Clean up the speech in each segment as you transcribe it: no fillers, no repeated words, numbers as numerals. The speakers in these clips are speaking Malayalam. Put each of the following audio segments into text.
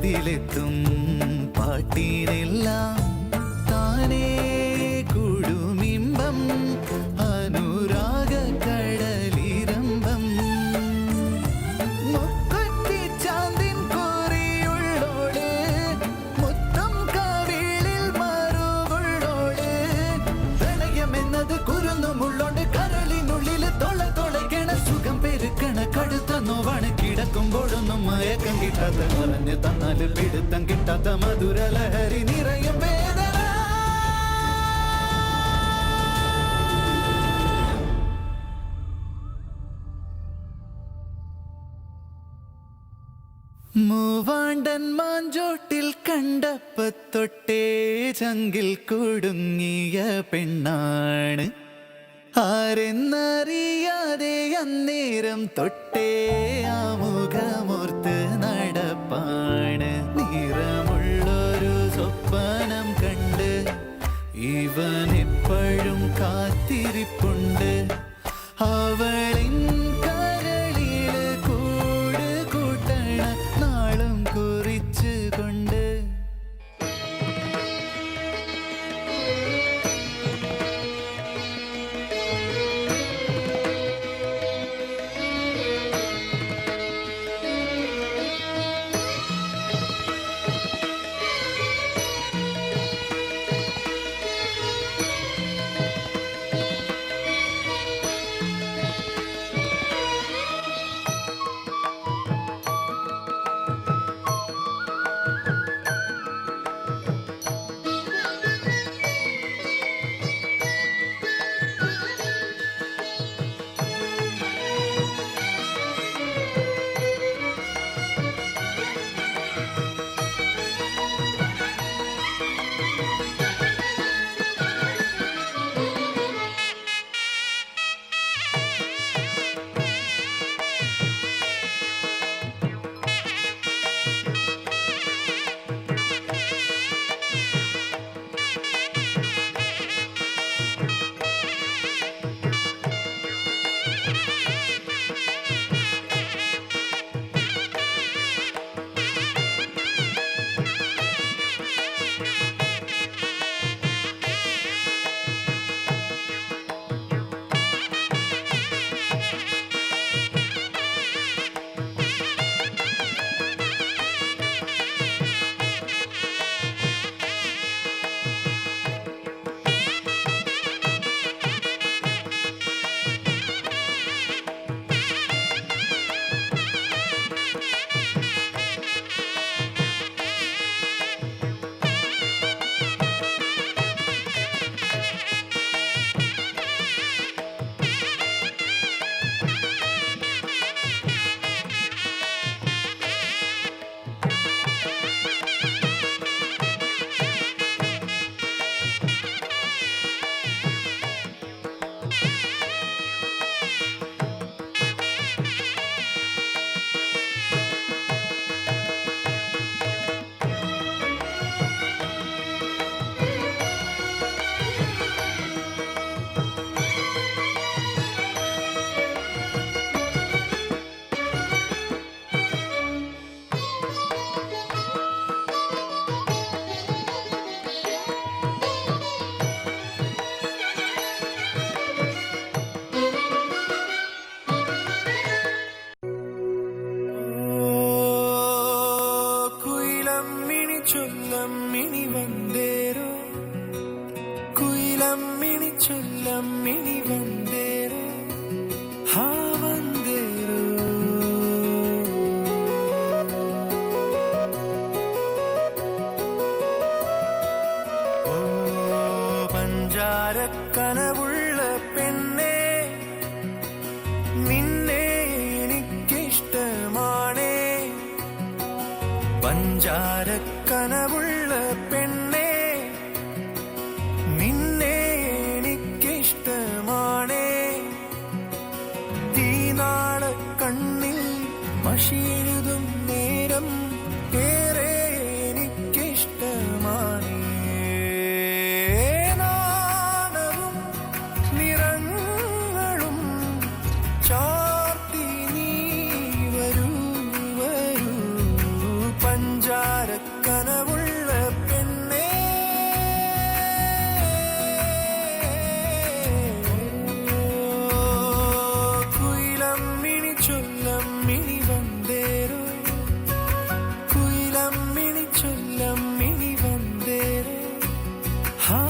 കാതിലെത്തും പാട്ടിനെല്ലാം താനേ കുടുമിമ്പം അനുരാഗ കടലിരമ്പം മുക്കുറ്റി ചാന്തിൻ കോറിയുള്ളോള് മുത്തം കവിളിൽ മറുകുള്ളോള് പ്രണയമെന്നത് കുരുന്നുമുള്ളോണ്ട് കരളിനുള്ളിൽ തൊളയ്ക്കണ സുഖം പെരുക്കണ കടുത്ത നോവാണ് കിടക്കുമ്പോഴൊന്നും മയക്കം കിട്ടാത്ത പറഞ്ഞ് തന്നാല് പിടുത്തം കിട്ടാത്ത മധുര ലഹരി നിറയും വേദന മൂവാണ്ടൻ മാഞ്ചോട്ടിൽ കണ്ടപ്പത്തൊട്ടേ ചങ്കിൽ കുടുങ്ങിയ പെണ്ണാണ് ആരെന്നറിയാതെ അന്നേരം തൊട്ടേ ആമുഖമോർത്ത് നടപ്പാണ് നിറമുള്ളൊരു സ്വപ്നം കണ്ട് ഇവൻ എപ്പോഴും കാത്തിരിപ്പുണ്ട് അവളിൻ കരളില് കൂട് കൂട്ടണ നാളും കുറിച്ചുകൊണ്ട് ചൊല്ലമ്മിണി വന്നേരോ കുയിലമ്മിണി ചൊല്ലമ്മിണി വന്നേരോ ഹാ വന്നേരോ ഓ പഞ്ചാരക്കനവുള്ള പെണ്ണേ നിന്നെ എനിക്കിഷ്ടമാണേ പഞ്ചാരക്കനവുള്ള പെണ്ണേ നിന്നെ എനിക്കിഷ്ടമാണേ തീനാള കണ്ണിൽ മഷിയെഴുതും നേരം ഏറെ എനിക്കിഷ്ടമാണേ നാണവും നിറങ്ങളും ചാർത്തി നീ വരൂ വരൂ പഞ്ചാര മാടക്കനവുള്ള പെണ്ണേ കുയിലമ്മിണി ചൊല്ലമ്മിണി വന്നേരോ കുയിലമ്മിണി ചൊല്ലമ്മിണി വന്നേരോ ഹാ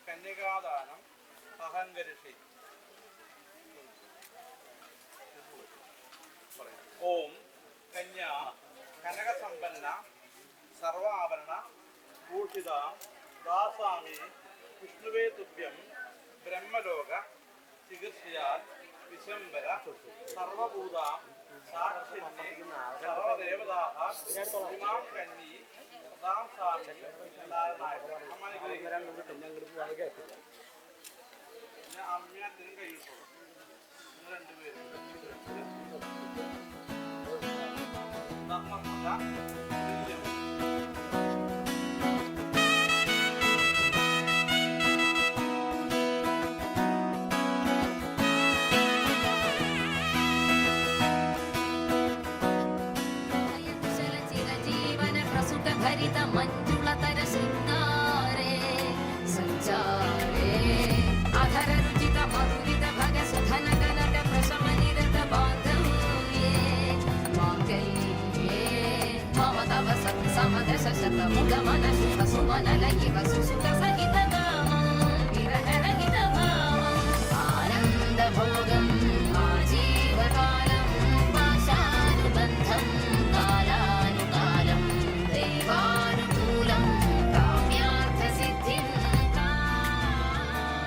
കന്യകാദാനം അഹങ്കരിഷി. ഓം കന്യാ കനകസമ്പന്ന സർവാഭരണ ഭൂഷിത ദാസാമി വിഷ്ണുവേ തുഭ്യം ബ്രഹ്മലോക ചികിത്സയാൽ വിശംബര സർവഭൂത സാക്ഷിന്യേ സർവദേവതാഃ ഇമാം കന്യീ പ്രദാം സാമി അമ്മയത്തിനും കഴിയിട്ടുള്ളൂ. രണ്ടുപേരും ಮಂಜುಳತರ ಸಿಂಗಾರೆ ಸಂಚಾರೇ ಅಧರ ರುಚಿತ ಮಧುರಿತ ಭಗ ಸುಧನ ಕನಕ ಪ್ರಶಮನಿರತ ಬಾಂಧವ್ಯೇ ಮಾಂಗಲ್ಯೇ ಮಮ ತವ ಸತ್ ಸಮದಶ ಶತ ಮುಖ ಮನ ಶುಭ ಸುಮನ ಲಯಿವ ಸುಸುತ ಸಹಿತ ಗಾಮಂ ವಿರಹರಹಿತ ಭಾವಂ ಆನಂದ ಭೋಗಂ ಆಜೀವಕಾಲಂ ಪಾಶಾನುಬಂಧಂ ಕಾಲಾನುಕಾಲಂ ദൈവാനുകൂലം കാമ്യാർത്ഥസിദ്ധിം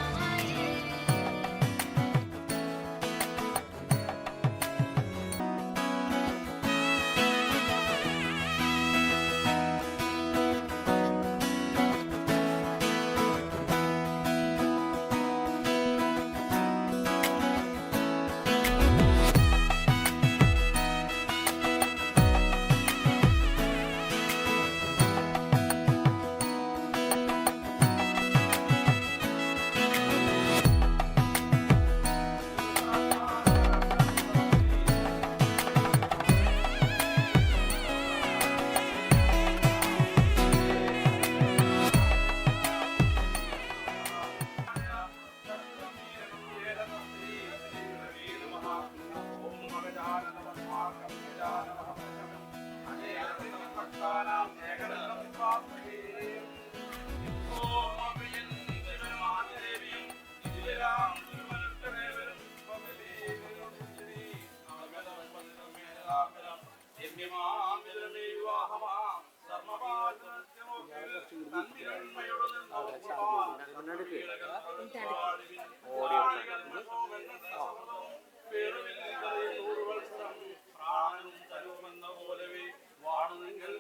കാമയേ.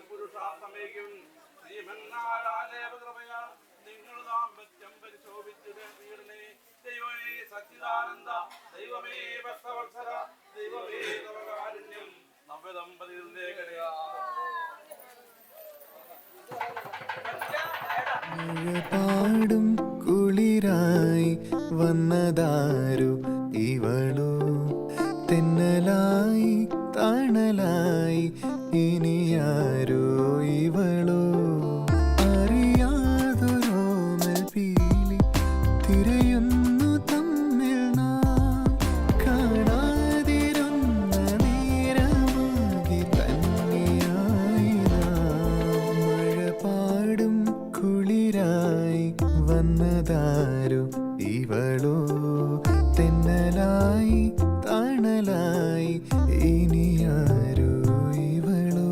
പുരുഷാസമേക്കും ശ്രീമന്നാരായണ സച്ചിദാനന്ദ ദൈവമേ ഭക്തവത്സല ദൈവമേ തവ കാരുണ്യം നവ്യദമ്പതികളുടെ പാടും കുളിരായി വന്നതാരു ഇവളോ തെന്നലായി തണലായി ഇനിയാരോ ഇവളോ അറിയാതൊരോമൽ പീലി തിരയുന്നു തമ്മിൽ നാം കാണാതിരുന്ന നേരമാകി തന്നെയായി നാം മഴ പാടും കുളിരായി വന്നതാരു ഇവളോ തെന്നലായി തണലായി ഇനിയാരോ ഇവളോ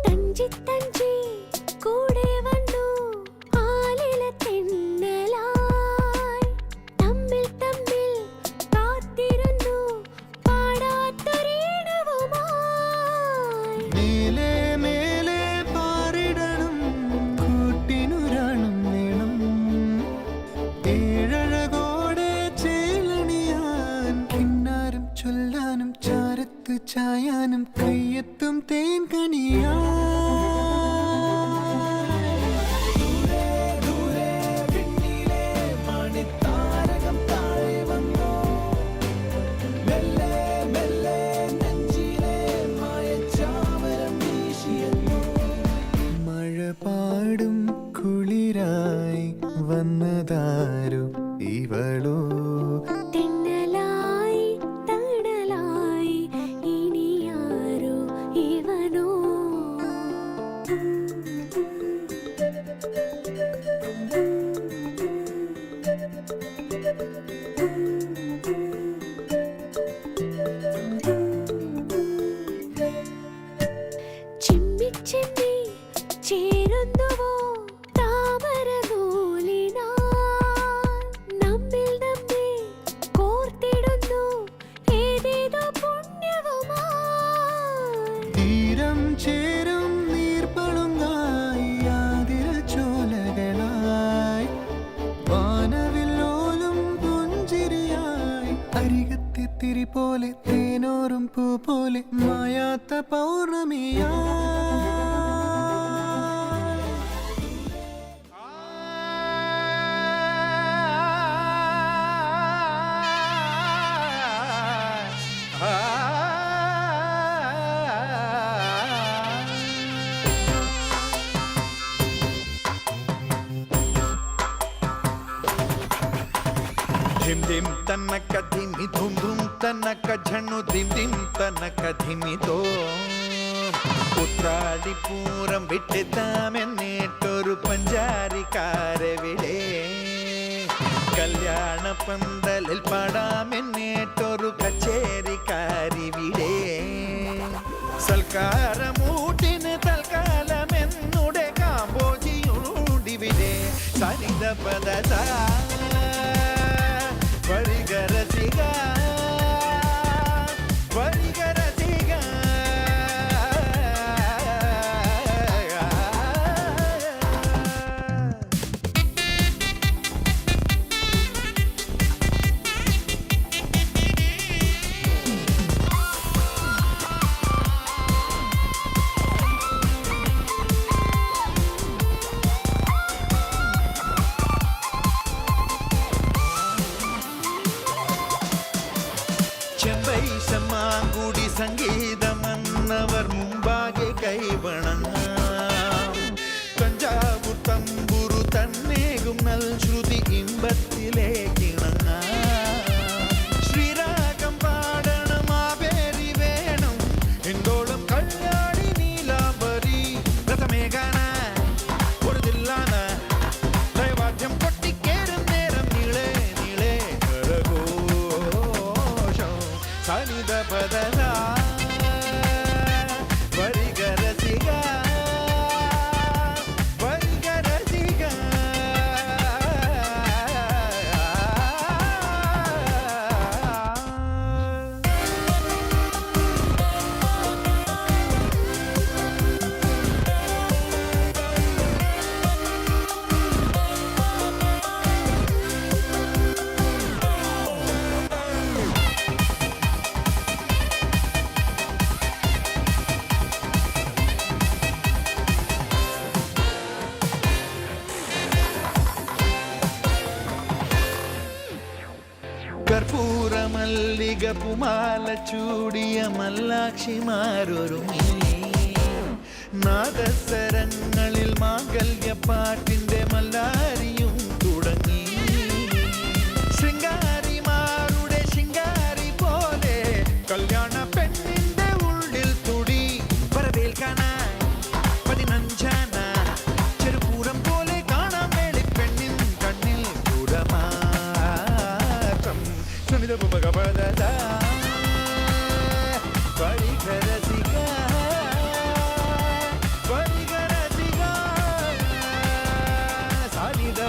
തഞ്ചി തഞ്ചി കൂടെ വന്നു ആലില തെന്നലായി തമ്മിൽ തമ്മിൽ കാത്തിരുന്നു പാടാത്തൊരീണവുമായി മേലെ മേലെ പാറിടണം കൂട്ടിനുരാണം വേണം ഏഴഴകോടെ ചേലണിയാൻ കിന്നാരം ചൊല്ലാനും ചാരത്ത് ചായാനും കയ്യെത്തും തേൻ കണിയാ മഴ പാടും കുളിരായി വന്നതാരു ഇവളോ തെന്നലായി തണലായി ഇനിയാരോ ഇവനോ ചിമ്മി ചിമ്മി ചേരുന്നുവോ താമരനൂലിനാൽ നമ്മിൽ നമ്മെ കോർത്തിടുന്നു ഏതേതോ പുണ്യവുമായി തീരം ചേരും നീർപ്പളുങ്ങായി ആതിര ചോലകളായി വാനവില്ലോലും പുഞ്ചിരിയായി അരികത്തെ തിരി പോലെ തേനോറും പൂ പോലെ മായാത്ത പൗർണമിയാ धिम धिम तनक धिमि धुम धुम तनक झनु धिम धिम तनक धिमि तो ഉത്രാടിപ്പൂരം വിട്ടിത്താമെന്നേറ്റൊരു പഞ്ചാരിക്കാരവിടെ കല്യാണ പന്തലിൽ പാടാമെന്നേറ്റൊരു കച്ചേരിക്കാരിവിടെ സൽക്കാരമൂട്ടിന് തൽക്കാലമെന്നുടെ കാമ്പോജിയുണ്ടിവിടെ സരിത പദ വരികരസിക വരികരസിക ചെമ്പൈശമാങ്കുടി സംഗീതമെന്നവർ മുമ്പാകെ കൈവണങ്ങാം തഞ്ചാവൂർ തമ്പുരു തന്നേകും നൽ ശ്രുതി ഇമ്പത്തിലേക്കിണങ്ങാം ശ്രീരാഗം പാടണം ആ പേരി വേണം എന്തോളം കല്യാണി നീലാംബരി രഥമേഘാന ഒരു ദില്ലാന ദൈവാദ്യം കൊട്ടിക്കേറും നേരം നീള മല്ലികപ്പുമാല ചൂടിയ മല്ലാക്ഷിമാരൊരുങ്ങി നാദസ്വരങ്ങളിൽ മാംഗല്യപ്പാട്ടിന്റെ മല്ലാരിയും തുടങ്ങി ശൃംഗാരിമാരുടെ ശിങ്കാരി പോലെ കല്യാണ പെണ്ണിന്റെ ഉള്ളിൽ തുടി വരവേൽക്കാനായി 15 ചെറുപൂരം പോലെ കാണാൻ വേളി പെണ്ണിൻ കണ്ണിൽ കൂടമാറ്റം സുനിത ഭഗവത പരിഹരസിക പരിഹരസിക സാലിത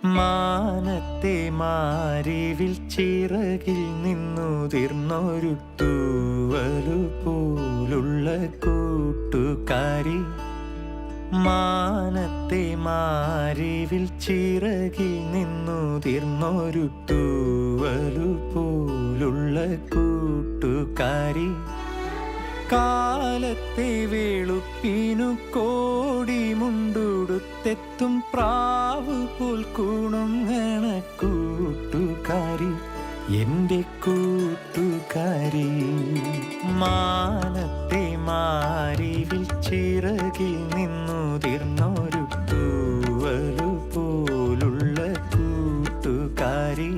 മാനത്തെ മാരിവിൽ ചിറകിൽ നിന്നുതിർന്നൊരു തൂവലു പോലുള്ള കൂട്ടുകാരി. മാനത്തെ മാരിവിൽ ചിറകിൽ നിന്നുതിർന്നൊരു തൂവലു പോലുള്ള കൂട്ടുകാരി. കാലത്തെ വെളുപ്പിനു കോടി മുണ്ടുടുത്തെത്തും പ്രാവ് പോൽ കൂണുങ്ങണ കൂട്ടുകാരി, എൻ്റെ കൂട്ടുകാരി. മാനത്തെ മാരിവിൽ ചിറകിൽ നിന്നുതിർന്നൊരു തൂവലു പോലുള്ള കൂട്ടുകാരി.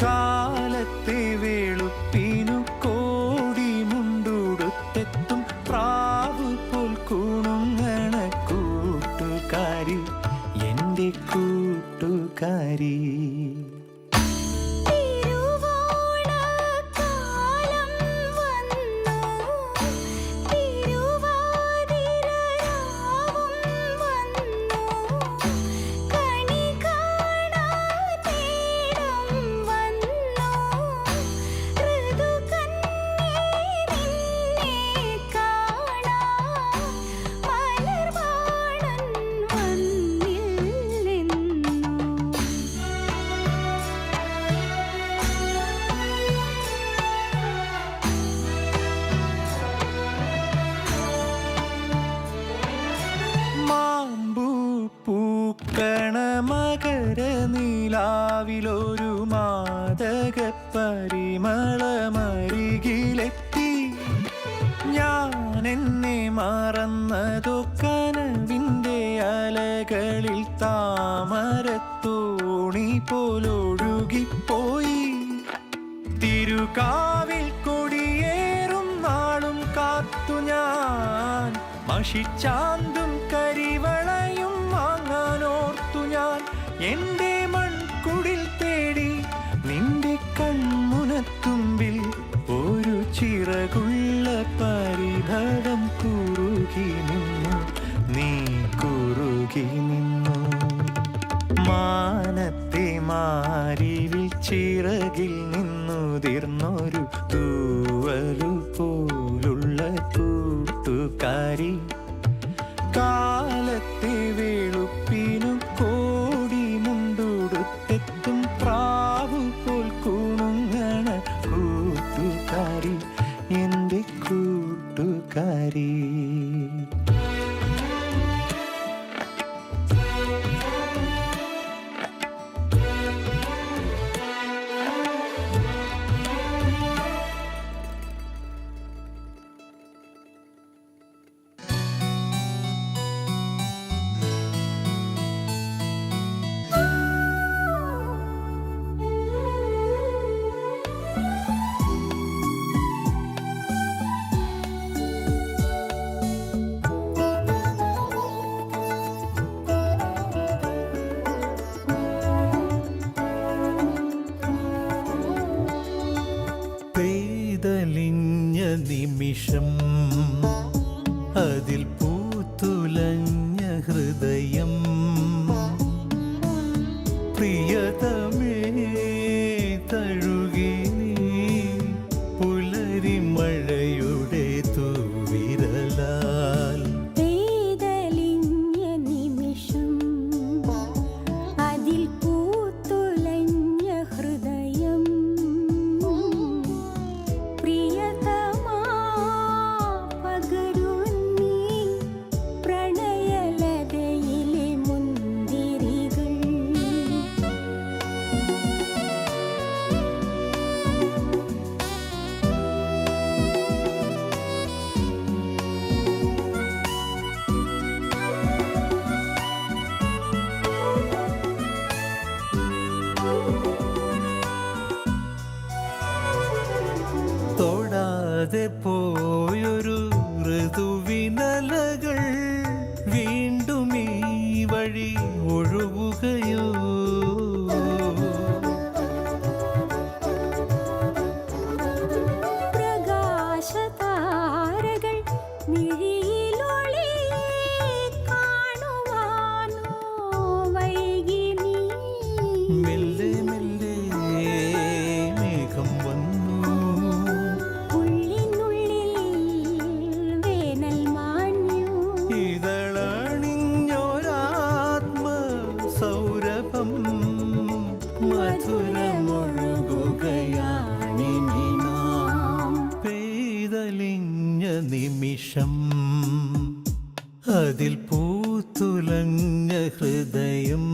കാലത്തെ വെളുപ്പിനു കോടി മുണ്ടുടുത്തെത്തും പ്രാവ് പോൽ കൂണുങ്ങണ കൂട്ടുകാരി, എൻ്റെ കൂട്ടുകാരി. മകരനിലാവിലൊരു മാദക പരിമളമരികിലെത്തി. ഞാൻ എന്നെ മറന്നതോ കനവിൻ്റെ അലകളിൽ താമരത്തോണി പോലൊഴുകിപ്പോയി. തിരുകാവിൽ കൊടിയേറും നാളും കാത്തു ഞാൻ, മഷിച്ചാന്തും കരിവളയും വാങ്ങാനോർത്തു ഞാൻ. എൻ്റെ മൺകുടിൽ തേടി നിന്റെ കൺമുനത്തുമ്പിൽ ഒരു ചിറകുള്ള പരിഭവം കുറുകി നിന്നു, നീ കുറുകി നിന്നു. മാനത്തെ മാരിവിൽ ചിറകിൽ നിന്നുതിർന്നൊരു തൂവലു പോലുള്ള കൂട്ടുകാരി. കാലത്തെ വെളുപ്പിനു കോടി മുണ്ടുടുത്തെത്തും പ്രാവു പോൽ കൂണുങ്ങണ കൂട്ടുകാരി, എൻ്റെ കൂട്ടുകാരി. പെയ്തലിഞ്ഞ നിമിഷം അതിൽ പൂത്തുലഞ്ഞ ഹൃദയം, പ്രിയതമേ തഴുകി നീ പുലരി മഴയുടെ തൂവിരലാൽ. തൊടാതെ പോയൊരു ഋതുവിനലകൾ വീണ്ടും ഈ വഴി ഒഴുകുകയോ. പ്രകാശതാരകൾ മിഴിയിലൊളി കാണുവാനോ വൈകി നീ മെല്ലെ മെല്ലെ മേഘം വന്നു. ഉള്ളിനുള്ളിൽ വേനൽ മാഞ്ഞു. ഇതളണിഞ്ഞൊരാത്മ സൗരഭം മധുരമൊഴുകുകയാണിനി നാം. പെയ്തലിഞ്ഞ നിമിഷം അതിൽ പൂത്തുലഞ്ഞ ഹൃദയം